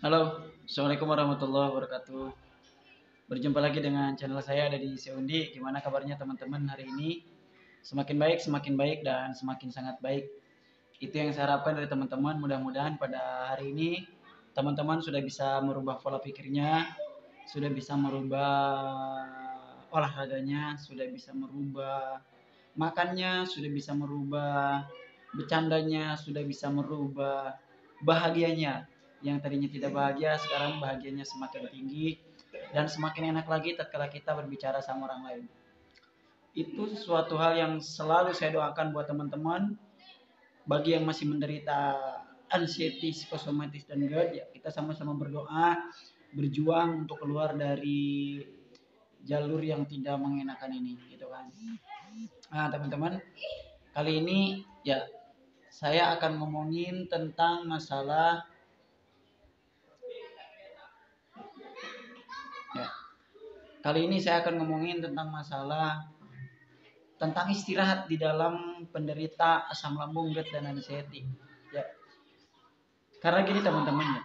Halo, Assalamualaikum warahmatullahi wabarakatuh. Berjumpa lagi dengan channel saya ada di Seundi. Gimana kabarnya teman-teman hari ini? Semakin baik dan semakin sangat baik. Itu yang saya harapkan dari teman-teman. Mudah-mudahan pada hari ini teman-teman sudah bisa merubah pola pikirnya, sudah bisa merubah olahraganya, sudah bisa merubah makannya, sudah bisa merubah bercandanya, sudah bisa merubah bahagianya. Yang tadinya tidak bahagia, sekarang bahagianya semakin tinggi dan semakin enak lagi tatkala kita berbicara sama orang lain. Itu sesuatu hal yang selalu saya doakan buat teman-teman. Bagi yang masih menderita anxiety, psikosomatis dan GERD, ya kita sama-sama berdoa, berjuang untuk keluar dari jalur yang tidak mengenakan ini, gitu kan. Nah, teman-teman, kali ini ya saya akan ngomongin tentang masalah ya. Kali ini saya akan ngomongin tentang masalah tentang istirahat di dalam penderita asam lambung, GERD dan anxiety. Ya. Karena gini teman-teman ya.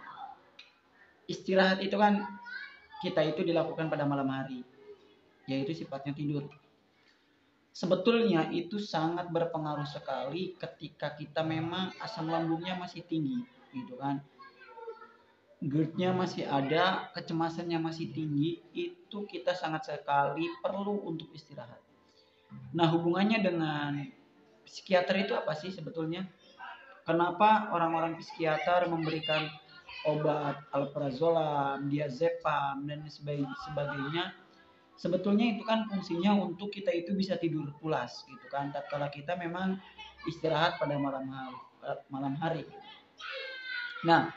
Istirahat itu kan kita itu dilakukan pada malam hari, yaitu sifatnya tidur. Sebetulnya itu sangat berpengaruh sekali ketika kita memang asam lambungnya masih tinggi, gitu kan. GERD-nya masih ada, kecemasannya masih tinggi, itu kita sangat sekali perlu untuk istirahat. Nah, hubungannya dengan psikiater itu apa sih sebetulnya? Kenapa orang-orang psikiater memberikan obat alprazolam, diazepam, dan sebagainya? Sebetulnya itu kan fungsinya untuk kita itu bisa tidur pulas, gitu kan. Tatkala kita memang istirahat pada malam hari. Nah,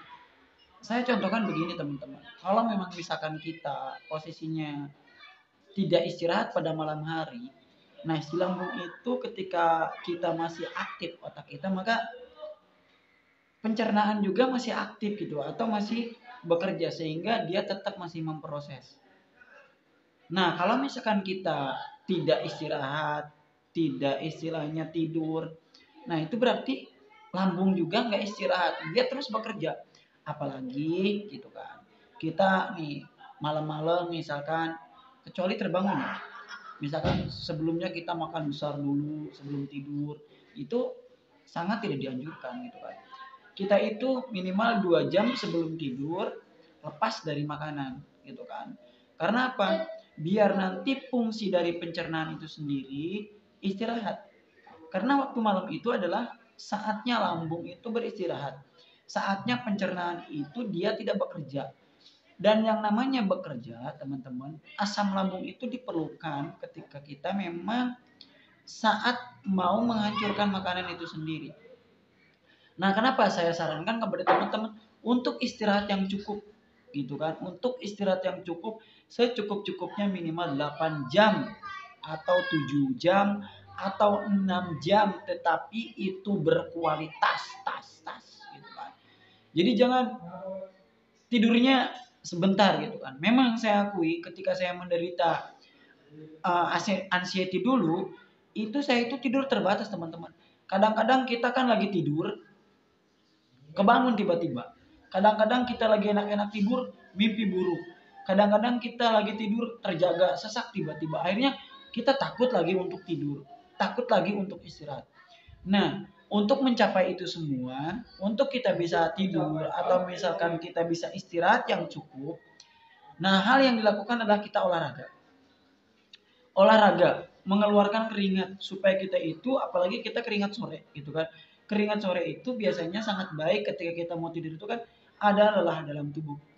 saya contohkan begini teman-teman. Kalau memang misalkan kita posisinya tidak istirahat pada malam hari, nah si lambung itu ketika kita masih aktif otak kita, maka pencernaan juga masih aktif gitu atau masih bekerja sehingga dia tetap masih memproses. Nah, kalau misalkan kita tidak istirahat, tidak istilahnya tidur, nah itu berarti lambung juga nggak istirahat, dia terus bekerja. Apalagi gitu kan, kita nih malam-malam misalkan, kecuali terbangun ya, misalkan sebelumnya kita makan besar dulu sebelum tidur, itu sangat tidak dianjurkan gitu kan. Kita itu minimal 2 jam sebelum tidur lepas dari makanan gitu kan. Karena apa? Biar nanti fungsi dari pencernaan itu sendiri istirahat. Karena waktu malam itu adalah saatnya lambung itu beristirahat. Saatnya pencernaan itu dia tidak bekerja. Dan yang namanya bekerja, teman-teman, asam lambung itu diperlukan ketika kita memang saat mau menghancurkan makanan itu sendiri. Nah, kenapa saya sarankan kepada teman-teman untuk istirahat yang cukup, gitu kan? Untuk istirahat yang cukup, secukup-cukupnya minimal 8 jam atau 7 jam atau 6 jam, tetapi itu berkualitas, gitu kan. Jadi jangan tidurnya sebentar gitu kan. Memang saya akui ketika saya menderita anxiety dulu, itu saya itu tidur terbatas teman-teman. Kadang-kadang kita kan lagi tidur, kebangun tiba-tiba. Kadang-kadang kita lagi enak-enak tidur, mimpi buruk. Kadang-kadang kita lagi tidur terjaga, sesak tiba-tiba. Akhirnya kita takut lagi untuk tidur, takut lagi untuk istirahat. Nah, untuk mencapai itu semua, untuk kita bisa tidur atau misalkan kita bisa istirahat yang cukup, nah hal yang dilakukan adalah kita olahraga. Olahraga, mengeluarkan keringat supaya kita itu, apalagi kita keringat sore gitu kan. Keringat sore itu biasanya sangat baik ketika kita mau tidur itu kan ada lelah dalam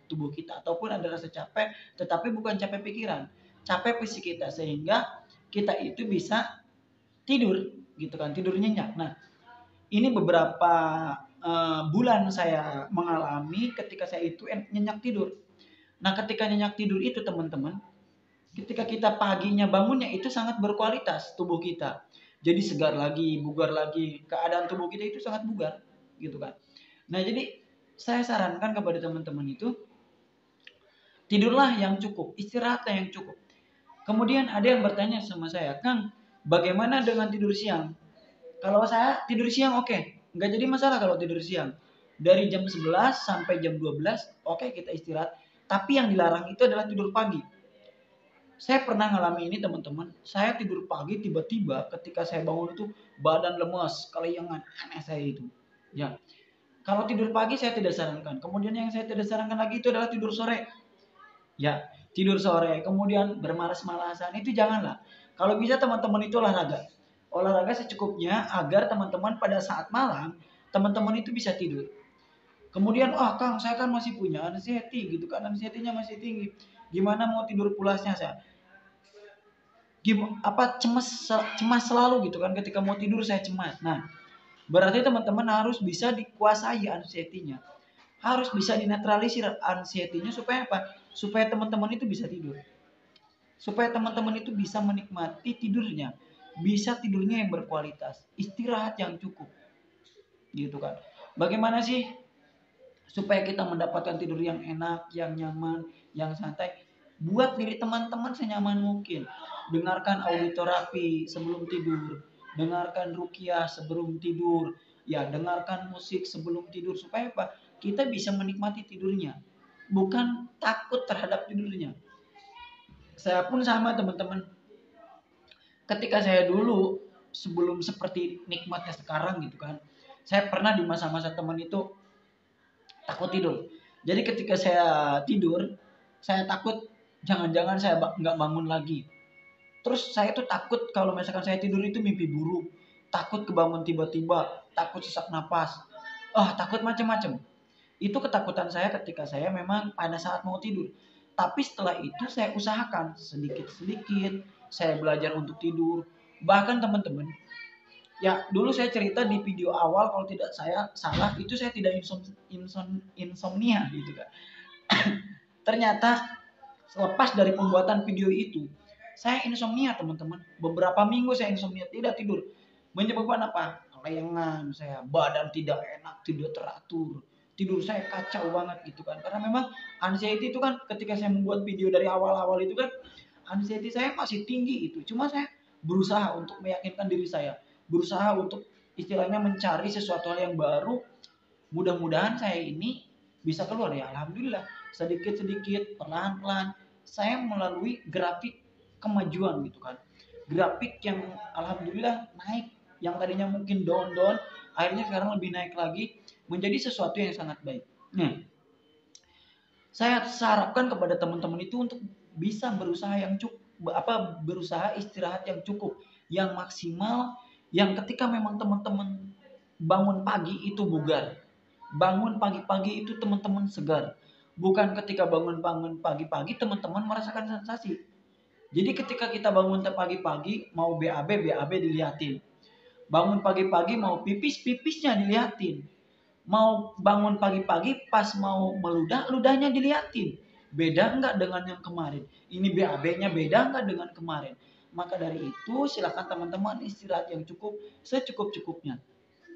tubuh kita ataupun ada rasa capek, tetapi bukan capek pikiran, capek fisik kita sehingga kita itu bisa tidur gitu kan, tidur nyenyak. Nah, ini beberapa bulan saya mengalami ketika saya itu nyenyak tidur. Nah, ketika nyenyak tidur itu teman-teman, ketika kita paginya bangunnya itu sangat berkualitas tubuh kita. Jadi segar lagi, bugar lagi, keadaan tubuh kita itu sangat bugar gitu kan. Nah, jadi saya sarankan kepada teman-teman itu tidurlah yang cukup, istirahatlah yang cukup. Kemudian ada yang bertanya sama saya, "Kang, bagaimana dengan tidur siang?" Kalau saya tidur siang oke, nggak jadi masalah kalau tidur siang. Dari jam 11 sampai jam 12, oke kita istirahat. Tapi yang dilarang itu adalah tidur pagi. Saya pernah ngalami ini teman-teman. Saya tidur pagi tiba-tiba ketika saya bangun itu badan lemas, kelayangan, aneh saya itu. Ya, kalau tidur pagi saya tidak sarankan. Kemudian yang saya tidak sarankan lagi itu adalah tidur sore. Ya, tidur sore, kemudian bermalas-malasan itu janganlah. Kalau bisa teman-teman itu olahraga. Olahraga secukupnya agar teman-teman pada saat malam teman-teman itu bisa tidur. Kemudian, Kang, saya kan masih punya anxiety gitu kan, anxiety-nya masih tinggi. Gimana mau tidur pulasnya saya? Cemas selalu gitu kan, ketika mau tidur saya cemas. Nah, berarti teman-teman harus bisa dikuasai anxiety-nya. Harus bisa dinetralisir anxiety-nya supaya apa? Supaya teman-teman itu bisa tidur. Supaya teman-teman itu bisa menikmati tidurnya. Bisa tidurnya yang berkualitas, istirahat yang cukup. Gitu kan. Bagaimana sih supaya kita mendapatkan tidur yang enak, yang nyaman, yang santai? Buat diri teman-teman senyaman mungkin. Dengarkan audioterapi sebelum tidur, dengarkan ruqyah sebelum tidur, ya dengarkan musik sebelum tidur supaya apa? Kita bisa menikmati tidurnya, bukan takut terhadap tidurnya. Saya pun sama teman-teman. Ketika saya dulu sebelum seperti nikmatnya sekarang gitu kan, saya pernah di masa-masa teman itu takut tidur. Jadi ketika saya tidur, saya takut jangan-jangan saya nggak bangun lagi. Terus saya tuh takut kalau misalkan saya tidur itu mimpi buruk, takut kebangun tiba-tiba, takut sesak napas, takut macam-macam. Itu ketakutan saya ketika saya memang pada saat mau tidur. Tapi setelah itu saya usahakan sedikit-sedikit, saya belajar untuk tidur. Bahkan teman-teman, ya dulu saya cerita di video awal kalau tidak saya salah itu saya tidak insomnia gitu kan. Ternyata selepas dari pembuatan video itu saya insomnia teman-teman. Beberapa minggu saya insomnia tidak tidur. Menyebabkan apa? Kelayangan saya, badan tidak enak, tidak teratur. Tidur saya kacau banget gitu kan. Karena memang anxiety itu kan ketika saya membuat video dari awal-awal itu kan anxiety saya masih tinggi itu. Cuma saya berusaha untuk meyakinkan diri saya. Berusaha untuk istilahnya mencari sesuatu hal yang baru. Mudah-mudahan saya ini bisa keluar ya. Alhamdulillah. Sedikit-sedikit, pelan-pelan. Saya melalui grafik kemajuan gitu kan. Grafik yang alhamdulillah naik. Yang tadinya mungkin down-down. Akhirnya sekarang lebih naik lagi. Menjadi sesuatu yang sangat baik. Nah, saya harapkan kepada teman-teman itu untuk bisa berusaha yang cukup berusaha istirahat yang cukup, yang maksimal, yang ketika memang teman-teman bangun pagi itu bugar. Bangun pagi-pagi itu teman-teman segar. Bukan ketika bangun-bangun pagi-pagi teman-teman merasakan sensasi. Jadi ketika kita bangun pagi-pagi mau BAB dilihatin. Bangun pagi-pagi mau pipis-pipisnya dilihatin. Mau bangun pagi-pagi pas mau meludah, ludahnya diliatin. Beda enggak dengan yang kemarin? Ini BAB-nya beda enggak dengan kemarin? Maka dari itu silakan teman-teman istirahat yang cukup, secukup-cukupnya.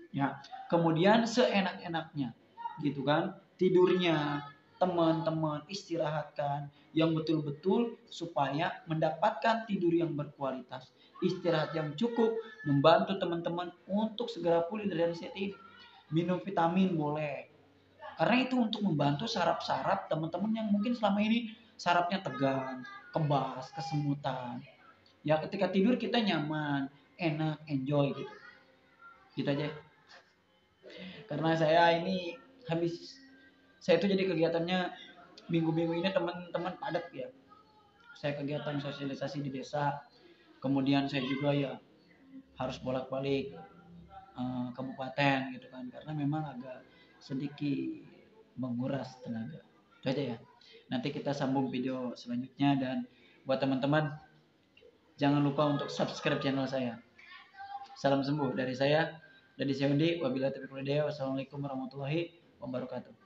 Ya, kemudian seenak-enaknya. Gitu kan? Tidurnya teman-teman istirahatkan yang betul-betul supaya mendapatkan tidur yang berkualitas. Istirahat yang cukup membantu teman-teman untuk segera pulih dari anxiety. Minum vitamin boleh. Karena itu untuk membantu saraf-saraf teman-teman yang mungkin selama ini sarafnya tegang, kebas, kesemutan. Ya ketika tidur kita nyaman, enak, enjoy gitu. Gitu aja. Karena saya ini saya itu jadi kegiatannya minggu-minggu ini teman-teman padat ya. Saya kegiatan sosialisasi di desa. Kemudian saya juga ya harus bolak-balik kabupaten gitu kan karena memang agak sedikit menguras tenaga. Itu aja ya. Nanti kita sambung video selanjutnya dan buat teman-teman jangan lupa untuk subscribe channel saya. Salam sembuh dari saya, dari Seundi. Wabillahi taufiq wal hidayah. Wassalamualaikum warahmatullahi wabarakatuh.